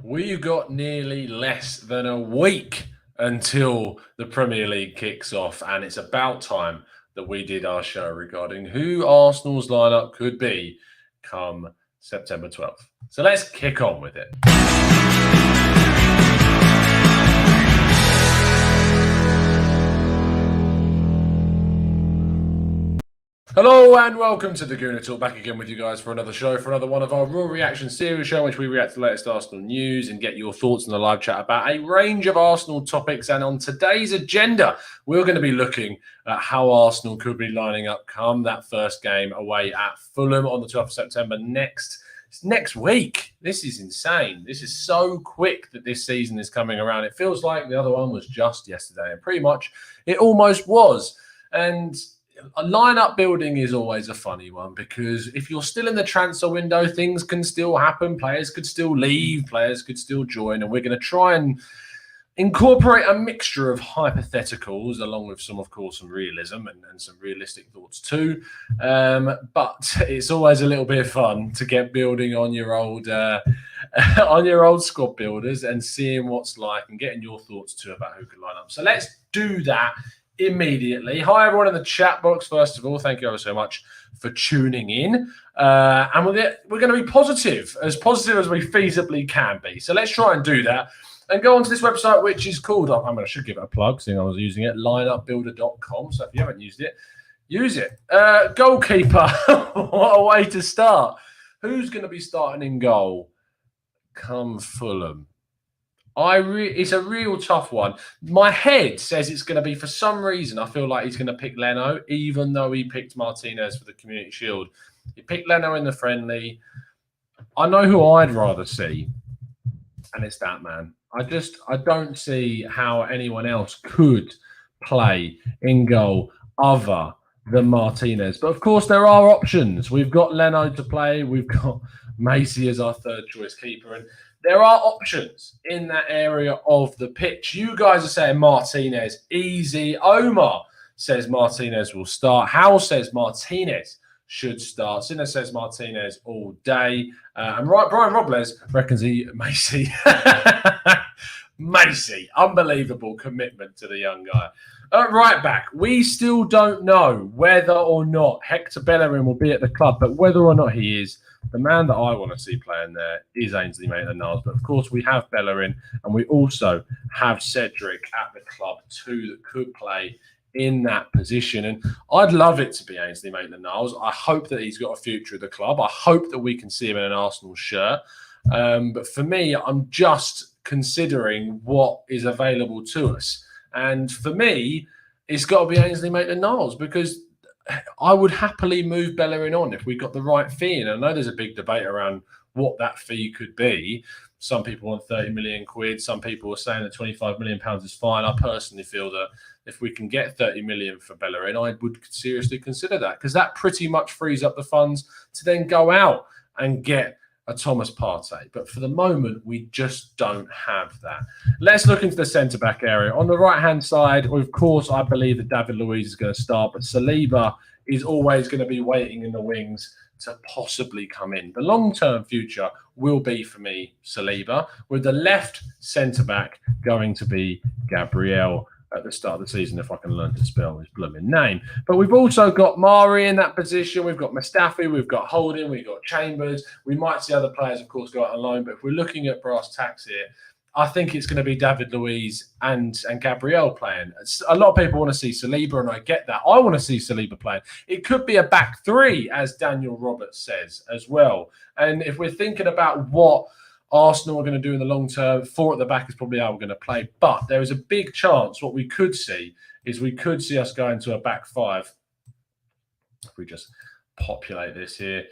We've got nearly less than a week until the Premier League kicks off, and it's about time that we did our show regarding who Arsenal's lineup could be come September 12th. So let's kick on with it. Hello and welcome to the Gooner Talk, back again with you guys for another show, for another one of our Raw Reaction series show in which we react to the latest Arsenal news and get your thoughts in the live chat about a range of Arsenal topics. And on today's agenda, we're going to be looking at how Arsenal could be lining up come that first game away at Fulham on the 12th of September next week. This is insane. This is so quick that this season is coming around. It feels like the other one was just yesterday, and pretty much it almost was. And a lineup building is always a funny one because if you're still in the transfer window, things can still happen. Players could still leave, players could still join, and we're going to try and incorporate a mixture of hypotheticals along with some, of course, some realism and some realistic thoughts too. But it's always a little bit of fun to get building on your old squad builders and seeing what's like and getting your thoughts too about who could line up. So let's do that immediately. Hi everyone in the chat box. First of all, thank you ever so much for tuning in, and we're going to be positive as we feasibly can be. So let's try and do that and go onto this website, which is called, I should give it a plug seeing I was using it, lineupbuilder.com. So if you haven't used it, use it. Goalkeeper. What a way to start. Who's going to be starting in goal come Fulham? It's a real tough one. My head says it's going to be, for some reason, I feel like he's going to pick Leno, even though he picked Martinez for the Community Shield. He picked Leno in the friendly. I know who I'd rather see, and it's that man. I don't see how anyone else could play in goal other than Martinez. But, of course, there are options. We've got Leno to play. We've got Macy as our third choice keeper. And there are options in that area of the pitch. You guys are saying Martinez, easy. Omar says Martinez will start. Hal says Martinez should start. Sinner says Martinez all day. And Brian Robles reckons Macy. Macy, unbelievable commitment to the young guy. Right back, we still don't know whether or not Hector Bellerin will be at the club, but whether or not he is, the man that I want to see playing there is Ainsley Maitland-Niles. But of course, we have Bellerin, and we also have Cedric at the club too that could play in that position. And I'd love it to be Ainsley Maitland-Niles. I hope that he's got a future at the club. I hope that we can see him in an Arsenal shirt. But for me, I'm just considering what is available to us. And for me, it's got to be Ainsley Maitland-Niles because I would happily move Bellerin on if we got the right fee. And I know there's a big debate around what that fee could be. Some people want 30 million quid. Some people are saying that 25 million pounds is fine. I personally feel that if we can get 30 million for Bellerin, I would seriously consider that because that pretty much frees up the funds to then go out and get a Thomas Partey. But for the moment, we just don't have that. Let's look into the centre-back area. On the right-hand side, of course, I believe that David Luiz is going to start, but Saliba is always going to be waiting in the wings to possibly come in. The long-term future will be, for me, Saliba, with the left centre-back going to be Gabriel at the start of the season, if I can learn to spell his blooming name. But we've also got Mari in that position. We've got Mustafi. We've got Holding. We've got Chambers. We might see other players, of course, go out on loan. But if we're looking at brass tacks here, I think it's going to be David Luiz and Gabriel playing. A lot of people want to see Saliba, and I get that. I want to see Saliba playing. It could be a back three, as Daniel Roberts says, as well. And if we're thinking about what Arsenal are going to do in the long term, four at the back is probably how we're going to play. But there is a big chance what we could see is we could see us go into a back five. If we just populate this here.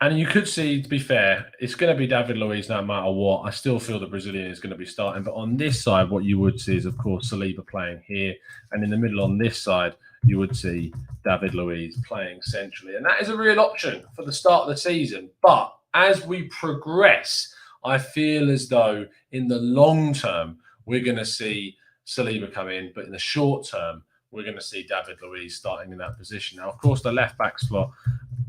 And you could see, to be fair, it's going to be David Luiz no matter what. I still feel the Brazilian is going to be starting. But on this side, what you would see is, of course, Saliba playing here. And in the middle on this side, you would see David Luiz playing centrally. And that is a real option for the start of the season. But as we progress, I feel as though in the long term, we're going to see Saliba come in. But in the short term, we're going to see David Luiz starting in that position. Now, of course, the left-back slot,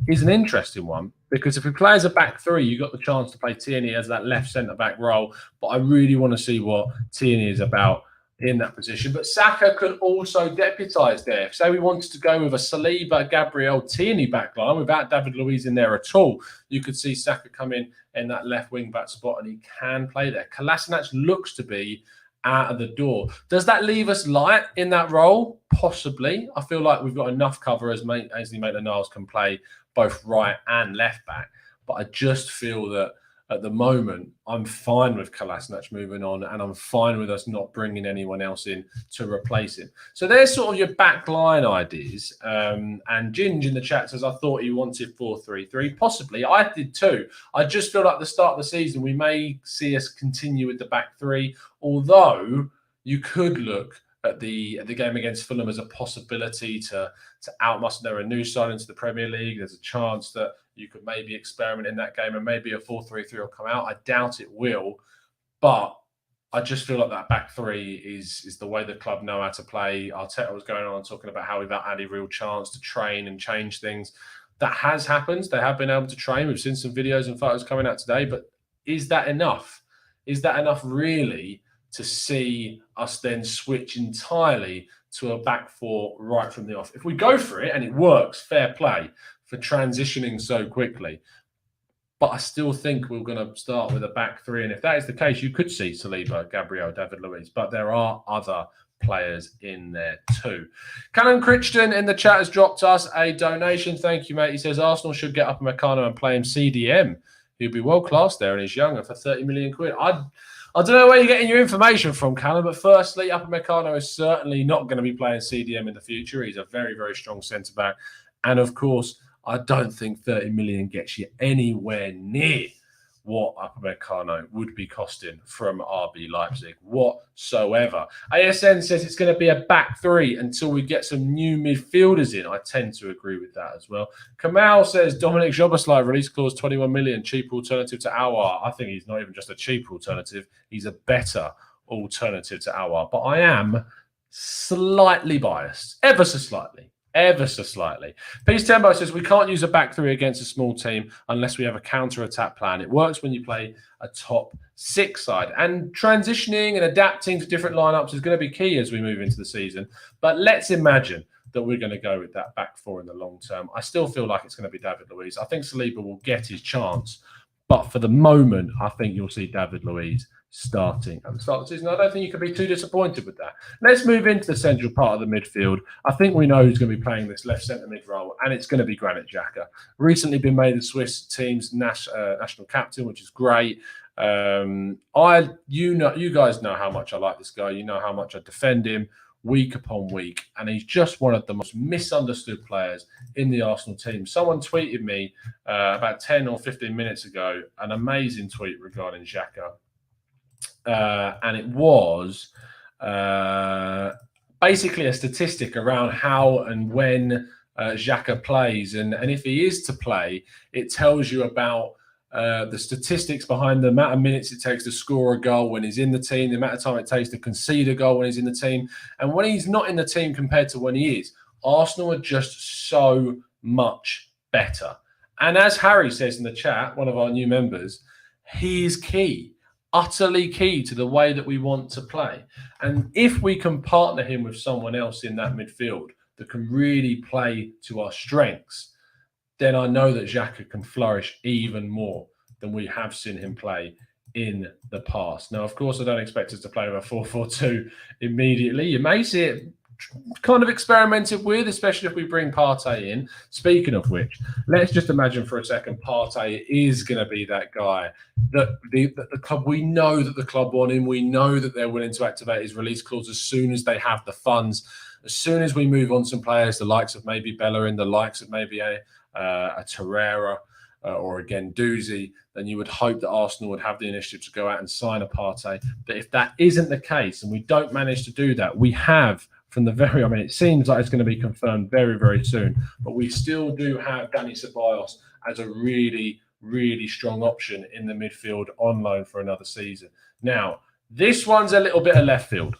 is an interesting one, because if we play as a back three, you got the chance to play Tierney as that left centre-back role. But I really want to see what Tierney is about in that position. But Saka could also deputise there. Say we wanted to go with a Saliba, Gabriel, Tierney backline without David Luiz in there at all, you could see Saka come in that left wing-back spot, and he can play there. Kolasinac looks to be out of the door. Does that leave us light in that role? Possibly. I feel like we've got enough cover as Ainsley Maitland-Niles can play both right and left back. But I just feel that at the moment, I'm fine with Kolasinac moving on, and I'm fine with us not bringing anyone else in to replace him. So there's sort of your back line ideas. And Ginge in the chat says, I thought he wanted 4-3-3. Possibly. I did too. I just feel like the start of the season, we may see us continue with the back three, although you could look at the game against Fulham as a possibility to outmuscle. There are new signings to the Premier League. There's a chance that you could maybe experiment in that game and maybe a 4-3-3 will come out. I doubt it will, but I just feel like that back three is the way the club know how to play. Arteta was going on talking about how we've had any real chance to train and change things. That has happened. They have been able to train. We've seen some videos and photos coming out today, but is that enough? Is that enough really to see us then switch entirely to a back four right from the off? If we go for it and it works, fair play for transitioning so quickly. But I still think we're going to start with a back three. And if that is the case, you could see Saliba, Gabriel, David Luiz. But there are other players in there too. Cannon Crichton in the chat has dropped us a donation. Thank you, mate. He says Arsenal should get Upamecano and play him CDM. He'd be world class there and he's young, and for 30 million quid. I don't know where you're getting your information from, Callum, but firstly, Upamecano is certainly not going to be playing CDM in the future. He's a very, very strong centre-back. And, of course, I don't think 30 million gets you anywhere near what Upamecano would be costing from RB Leipzig whatsoever. ASN says it's going to be a back three until we get some new midfielders in. I tend to agree with that as well. Kamal says Dominic Szoboszlai release clause 21 million, cheap alternative to Aouar. I think he's not even just a cheap alternative. He's a better alternative to Aouar. But I am slightly biased, ever so slightly. Peace Tembo says we can't use a back three against a small team unless we have a counter-attack plan. It works when you play a top six side. And transitioning and adapting to different lineups is going to be key as we move into the season. But let's imagine that we're going to go with that back four in the long term. I still feel like it's going to be David Luiz. I think Saliba will get his chance. But for the moment, I think you'll see David Luiz starting at the start of the season. I don't think you can be too disappointed with that. Let's move into the central part of the midfield. I think we know who's going to be playing this left centre mid role, and it's going to be Granit Xhaka. Recently been made the Swiss team's national captain, which is great. You guys know how much I like this guy. You know how much I defend him week upon week, and he's just one of the most misunderstood players in the Arsenal team. Someone tweeted me about 10 or 15 minutes ago an amazing tweet regarding Xhaka. And it was basically a statistic around how and when Xhaka plays. And if he is to play, it tells you about the statistics behind the amount of minutes it takes to score a goal when he's in the team, the amount of time it takes to concede a goal when he's in the team, and when he's not in the team compared to when he is. Arsenal are just so much better. And as Harry says in the chat, one of our new members, he is key. Utterly key to the way that we want to play. And if we can partner him with someone else in that midfield that can really play to our strengths, then I know that Xhaka can flourish even more than we have seen him play in the past. Now, of course, I don't expect us to play with a 4-4-2 immediately. You may see it kind of experimented with, especially if we bring Partey in. Speaking of which, let's just imagine for a second Partey is going to be that guy that the club, we know that the club want him. We know that they're willing to activate his release clause as soon as they have the funds. As soon as we move on some players, the likes of maybe Bellerin, the likes of maybe a Torreira or again Doozy, then you would hope that Arsenal would have the initiative to go out and sign a Partey. But if that isn't the case and we don't manage to do that, we have from the it seems like it's going to be confirmed very, very soon, but we still do have Dani Ceballos as a really, really strong option in the midfield on loan for another season. Now, this one's a little bit of left field,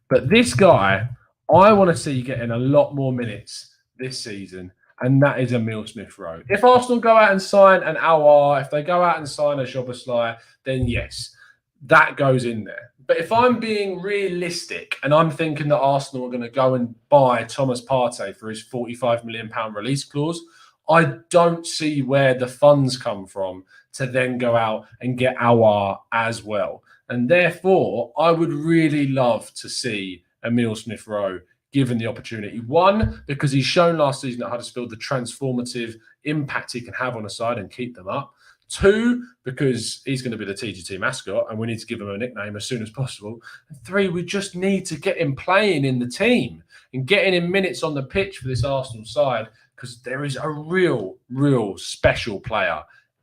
but this guy, I want to see getting a lot more minutes this season and that is Emile Smith-Rowe. If Arsenal go out and sign an Aouar, if they go out and sign a Szoboszlai, then yes, that goes in there. But if I'm being realistic and I'm thinking that Arsenal are going to go and buy Thomas Partey for his £45 million release clause, I don't see where the funds come from to then go out and get Aouar as well. And therefore, I would really love to see Emile Smith-Rowe given the opportunity. One, because he's shown last season at Huddersfield the transformative impact he can have on a side and keep them up. Two, because he's going to be the TGT mascot and we need to give him a nickname as soon as possible. And three, we just need to get him playing in the team and getting him minutes on the pitch for this Arsenal side, because there is a real special player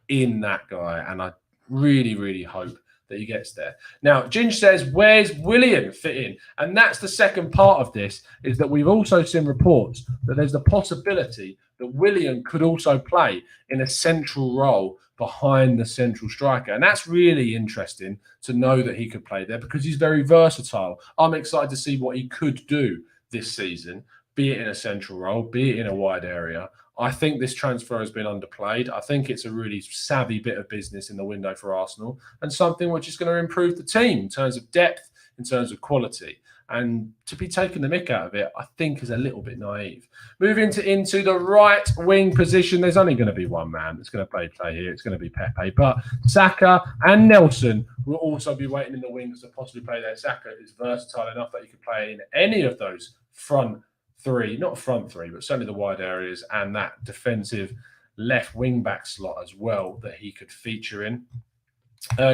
in that guy. And I really, really hope that he gets there. Now, Ginge says, where's Willian fit in? And that's the second part of this, is that we've also seen reports that there's the possibility that Willian could also play in a central role behind the central striker. And that's really interesting to know that he could play there, because he's very versatile. I'm excited to see what he could do this season, be it in a central role, be it in a wide area. I think this transfer has been underplayed. I think it's a really savvy bit of business in the window for Arsenal, and something which is going to improve the team in terms of depth, in terms of quality. And to be taking the mick out of it, I think is a little bit naive. Moving into the right wing position, there's only going to be one man that's going to play here. It's going to be Pepe. But Saka and Nelson will also be waiting in the wings to possibly play there. Saka is versatile enough that he could play in any of those front three, not front three, but certainly the wide areas, and that defensive left wing back slot as well that he could feature in.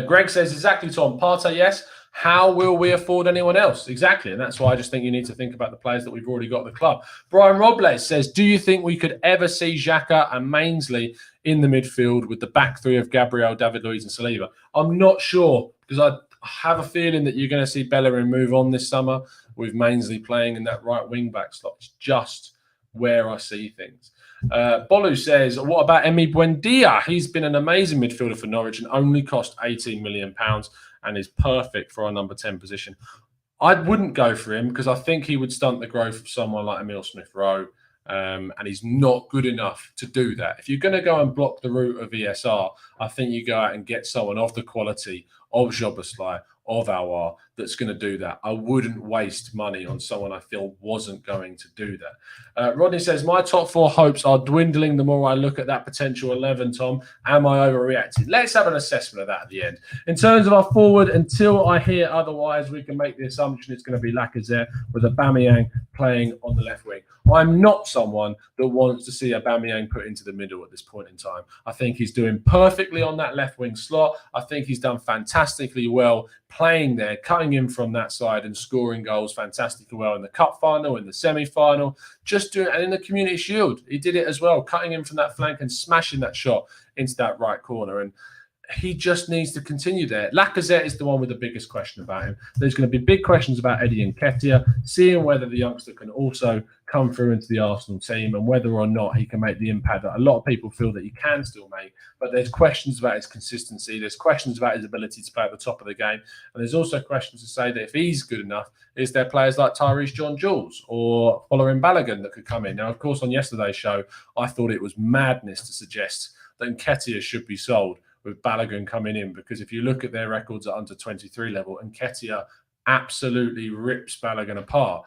Greg says, exactly, Tom. Partey, yes. How will we afford anyone else? Exactly. And that's why I just think you need to think about the players that we've already got at the club. Brian Robles says, do you think we could ever see Xhaka and Mainsley in the midfield with the back three of Gabriel, David Luiz and Saliba? I'm not sure, because I have a feeling that you're going to see Bellerin move on this summer with Mainsley playing in that right wing back slot. It's just where I see things. Bolu says, what about Emi Buendia? He's been an amazing midfielder for Norwich and only cost £18 million and is perfect for our number 10 position. I wouldn't go for him, because I think he would stunt the growth of someone like Emile Smith-Rowe, and he's not good enough to do that. If you're going to go and block the route of ESR, I think you go out and get someone of the quality of Szoboszlai, of Aouar, that's going to do that. I wouldn't waste money on someone I feel wasn't going to do that. Rodney says, my top four hopes are dwindling the more I look at that potential 11, Tom. Am I overreacting? Let's have an assessment of that at the end. In terms of our forward, until I hear otherwise, we can make the assumption it's going to be Lacazette with Aubameyang playing on the left wing. I'm not someone that wants to see Aubameyang put into the middle at this point in time. I think he's doing perfectly on that left wing slot. I think he's done fantastically well playing there, cutting in from that side and scoring goals fantastically well in the cup final, in the semi-final, just doing, and in the Community Shield, he did it as well, cutting in from that flank and smashing that shot into that right corner. And he just needs to continue there. Lacazette is the one with the biggest question about him. There's going to be big questions about Eddie Nketiah, seeing whether the youngster can also come through into the Arsenal team and whether or not he can make the impact that a lot of people feel that he can still make. But there's questions about his consistency. There's questions about his ability to play at the top of the game. And there's also questions to say that if he's good enough, is there players like Tyrese John-Jules or Folarin Balogun that could come in? Now, of course, on yesterday's show, I thought it was madness to suggest that Nketiah should be sold with Balogun coming in, because if you look at their records at under 23 level, Nketiah absolutely rips Balogun apart.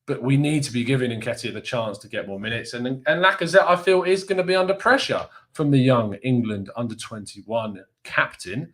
But we need to be giving Nketiah the chance to get more minutes. And Lacazette, I feel, is going to be under pressure from the young England under 21 captain,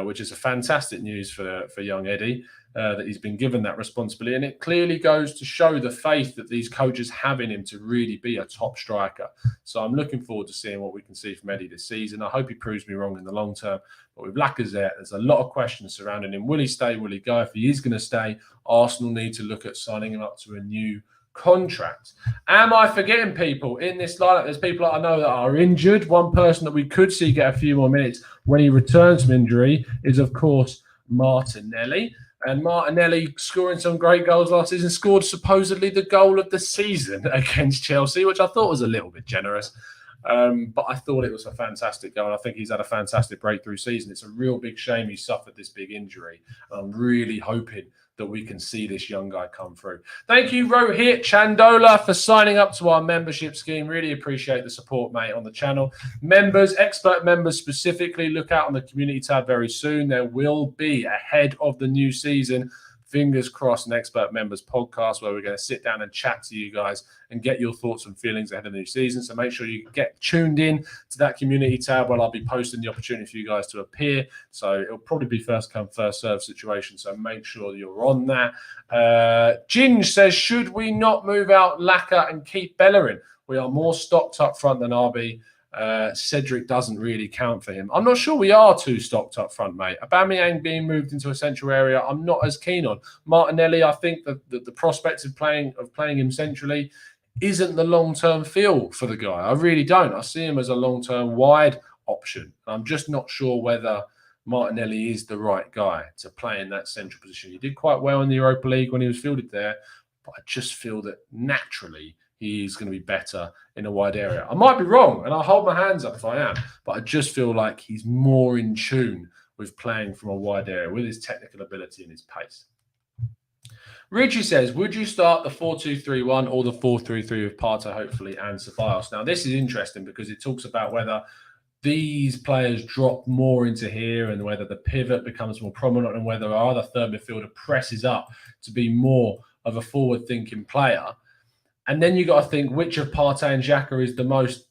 which is a fantastic news for young Eddie, that he's been given that responsibility. And it clearly goes to show the faith that these coaches have in him to really be a top striker. So I'm looking forward to seeing what we can see from Eddie this season. I hope he proves me wrong in the long term. But with Lacazette, there's a lot of questions surrounding him. Will he stay? Will he go? If he is going to stay, Arsenal need to look at signing him up to a new contract. Am I forgetting people in this lineup? There's people I know that are injured. One person that we could see get a few more minutes when he returns from injury is, of course, Martinelli. And Martinelli, scoring some great goals last season, scored supposedly the goal of the season against Chelsea, which I thought was a little bit generous. But I thought it was a fantastic goal. And I think he's had a fantastic breakthrough season. It's a real big shame he suffered this big injury. I'm really hoping that we can see this young guy come through. Thank you, Rohit Chandola, for signing up to our membership scheme. Really appreciate the support, mate, on the channel. Members, expert members specifically, look out on the community tab very soon. There will be, ahead of the new season, fingers crossed, an expert members podcast where we're going to sit down and chat to you guys and get your thoughts and feelings ahead of the new season. So make sure you get tuned in to that community tab where I'll be posting the opportunity for you guys to appear. So it'll probably be first come, first serve situation. So make sure you're on that. Ginge says, should we not move out Laka and keep Bellerin? We are more stocked up front than RB. Cedric doesn't really count for him. I'm not sure we are too stocked up front, mate. Aubameyang being moved into a central area, I'm not as keen on. Martinelli, I think that the prospect of playing him centrally isn't the long-term feel for the guy. I really don't. I see him as a long-term wide option. I'm just not sure whether Martinelli is the right guy to play in that central position. He did quite well in the Europa League when he was fielded there, but I just feel that naturally he's going to be better in a wide area. I might be wrong, and I'll hold my hands up if I am, but I just feel like he's more in tune with playing from a wide area with his technical ability and his pace. Richie says, would you start the 4-2-3-1 or the 4-3-3 with Partey, hopefully, and Ceballos? Now, this is interesting because it talks about whether these players drop more into here and whether the pivot becomes more prominent and whether our other third midfielder presses up to be more of a forward-thinking player. And then you got to think which of Partey and Xhaka is the most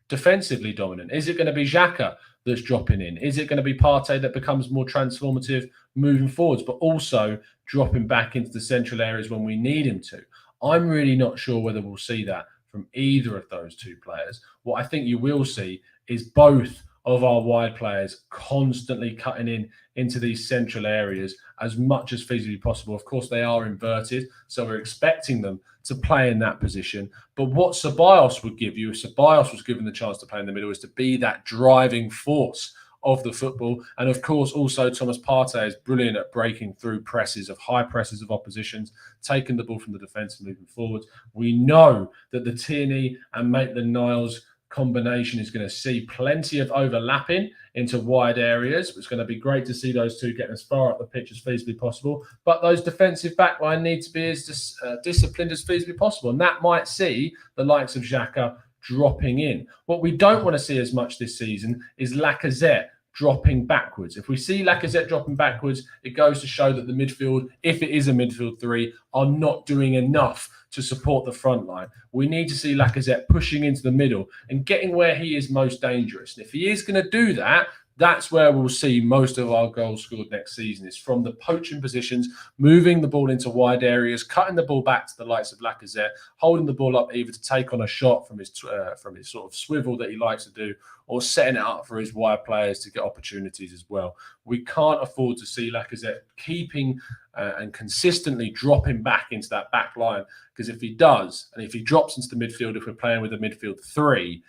defensively dominant. Is it going to be Xhaka that's dropping in? Is it going to be Partey that becomes more transformative moving forwards, but also dropping back into the central areas when we need him to? I'm really not sure whether we'll see that from either of those two players. What I think you will see is both of our wide players constantly cutting into these central areas as much as feasibly possible. Of course, they are inverted, so we're expecting them to play in that position. But what Ceballos would give you, if Ceballos was given the chance to play in the middle, is to be that driving force of the football. And of course, also Thomas Partey is brilliant at breaking through presses of high presses of oppositions, taking the ball from the defence and moving forward. We know that the Tierney and Maitland-Niles combination is going to see plenty of overlapping into wide areas. It's going to be great to see those two getting as far up the pitch as feasibly possible. But those defensive backline need to be as disciplined as feasibly possible. And that might see the likes of Xhaka dropping in. What we don't want to see as much this season is Lacazette dropping backwards. If we see Lacazette dropping backwards, it goes to show that the midfield, if it is a midfield three, are not doing enough to support the front line. We need to see Lacazette pushing into the middle and getting where he is most dangerous. And if he is going to do that, that's where we'll see most of our goals scored next season, is from the poaching positions, moving the ball into wide areas, cutting the ball back to the likes of Lacazette, holding the ball up either to take on a shot from his sort of swivel that he likes to do, or setting it up for his wide players to get opportunities as well. We can't afford to see Lacazette keeping and consistently dropping back into that back line, because if he does, and if he drops into the midfield, if we're playing with a midfield three,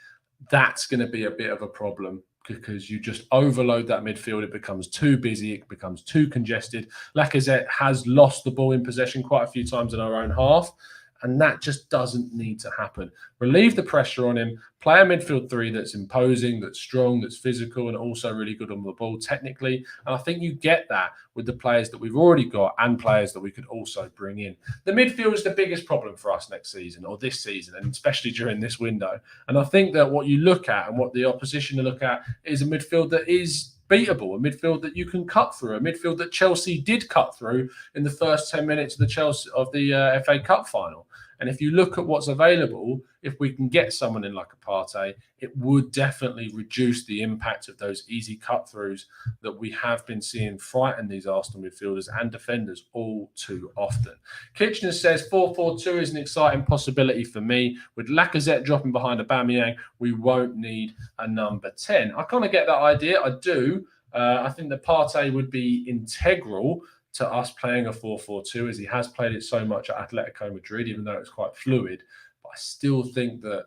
that's going to be a bit of a problem, because you just overload that midfield. It becomes too busy. It becomes too congested. Lacazette has lost the ball in possession quite a few times in our own half, and that just doesn't need to happen. Relieve the pressure on him. Play a midfield three that's imposing, that's strong, that's physical, and also really good on the ball technically. And I think you get that with the players that we've already got and players that we could also bring in. The midfield is the biggest problem for us next season, or this season, and especially during this window. And I think that what you look at and what the opposition look at is a midfield that is beatable, a midfield that you can cut through, a midfield that Chelsea did cut through in the first 10 minutes of the FA Cup final. And if you look at what's available, if we can get someone in like a Partey, it would definitely reduce the impact of those easy cut-throughs that we have been seeing frighten these Arsenal midfielders and defenders all too often. Kitchener says 4-4-2 is an exciting possibility for me. With Lacazette dropping behind Aubameyang, we won't need a number 10. I kind of get that idea. I do. I think that Partey would be integral to us playing a 4-4-2, as he has played it so much at Atletico Madrid, even though it's quite fluid. But I still think that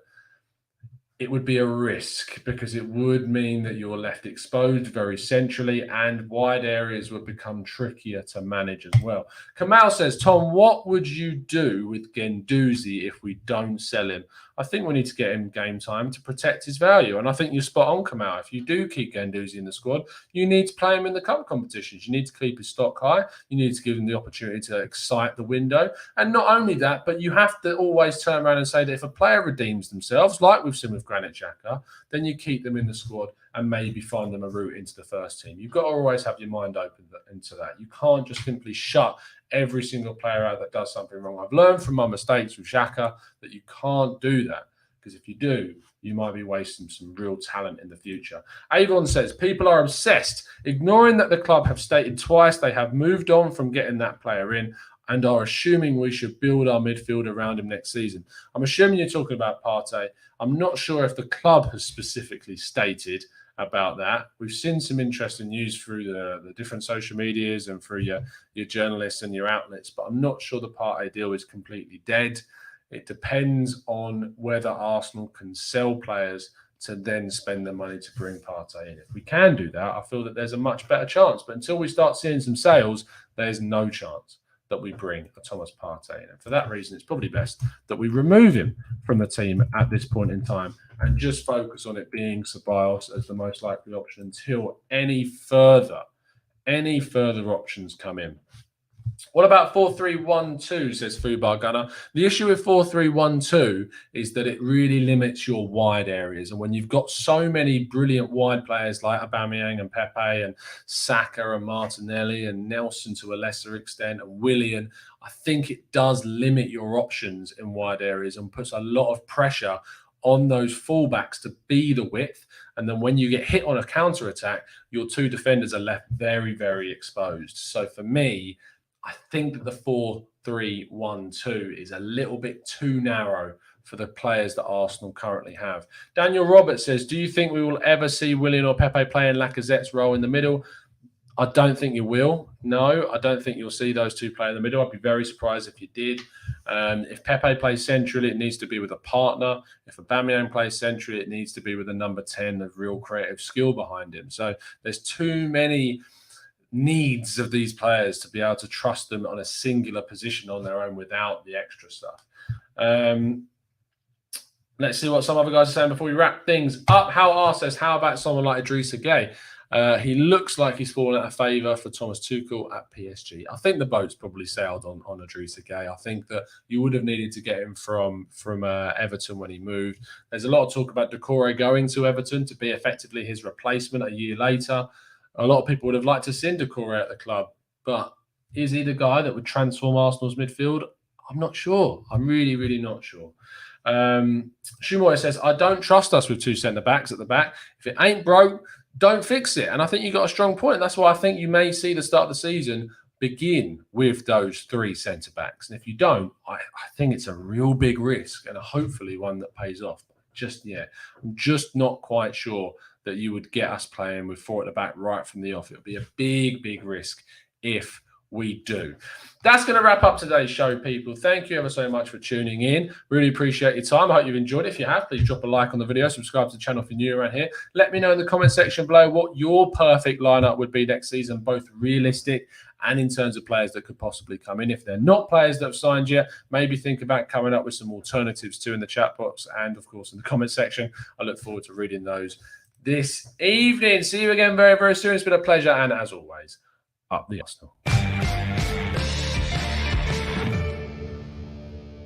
it would be a risk, because it would mean that you're left exposed very centrally and wide areas would become trickier to manage as well. Kamal says, Tom, what would you do with Guendouzi if we don't sell him? I think we need to get him game time to protect his value. And I think you're spot on, Kamau. If you do keep Guendouzi in the squad, you need to play him in the cup competitions. You need to keep his stock high. You need to give him the opportunity to excite the window. And not only that, but you have to always turn around and say that if a player redeems themselves, like we've seen with Granit Xhaka, then you keep them in the squad and maybe find them a route into the first team. You've got to always have your mind open into that. You can't just simply shut every single player out that does something wrong. I've learned from my mistakes with Xhaka that you can't do that, because if you do, you might be wasting some real talent in the future. Avon says, people are obsessed, ignoring that the club have stated twice they have moved on from getting that player in and are assuming we should build our midfield around him next season. I'm assuming you're talking about Partey. I'm not sure if the club has specifically stated about that. We've seen some interesting news through the different social medias and through your journalists and your outlets, but I'm not sure the Partey deal is completely dead. It depends on whether Arsenal can sell players to then spend the money to bring Partey in. If we can do that, I feel that there's a much better chance. But until we start seeing some sales, there's no chance that we bring a Thomas Partey in. And for that reason, it's probably best that we remove him from the team at this point in time and just focus on it being Ceballos as the most likely option until any further options come in. What about 4-3-1-2, says Fubar Gunner. The issue with 4-3-1-2 is that it really limits your wide areas. And when you've got so many brilliant wide players like Aubameyang and Pepe and Saka and Martinelli and Nelson to a lesser extent and Willian, I think it does limit your options in wide areas and puts a lot of pressure on those fullbacks to be the width. And then when you get hit on a counter-attack, your two defenders are left very, very exposed. So for me, I think that the 4-3-1-2 is a little bit too narrow for the players that Arsenal currently have. Daniel Roberts says, do you think we will ever see Willian or Pepe playing Lacazette's role in the middle? I don't think you will. No, I don't think you'll see those two play in the middle. I'd be very surprised if you did. If Pepe plays centrally, it needs to be with a partner. If Aubameyang plays centrally, it needs to be with a number 10 of real creative skill behind him. So there's too many needs of these players to be able to trust them on a singular position on their own without the extra stuff. Let's see what some other guys are saying before we wrap things up. How R says, how about someone like Idrissa Gueye? He looks like he's fallen out of favour for Thomas Tuchel at PSG. I think the boat's probably sailed on Idrissa Gueye. I think that you would have needed to get him from Everton when he moved. There's a lot of talk about Doucouré going to Everton to be effectively his replacement a year later. A lot of people would have liked to see Doucouré at the club, but is he the guy that would transform Arsenal's midfield? I'm not sure. I'm really, really not sure. Shumoy says, I don't trust us with two centre-backs at the back. If it ain't broke, don't fix it. And I think you got a strong point. That's why I think you may see the start of the season begin with those three centre-backs. And if you don't, I think it's a real big risk and hopefully one that pays off. I'm just not quite sure that you would get us playing with four at the back right from the off. It would be a big, big risk if we do. That's going to wrap up today's show, people. Thank you ever so much for tuning in. Really appreciate your time. I hope you've enjoyed it. If you have, please drop a like on the video. Subscribe to the channel if you're new around here. Let me know in the comment section below what your perfect lineup would be next season, both realistic and in terms of players that could possibly come in. If they're not players that have signed yet, maybe think about coming up with some alternatives too in the chat box and, of course, in the comment section. I look forward to reading those this evening. See you again very, very soon. It's been a pleasure. And as always, up the Arsenal.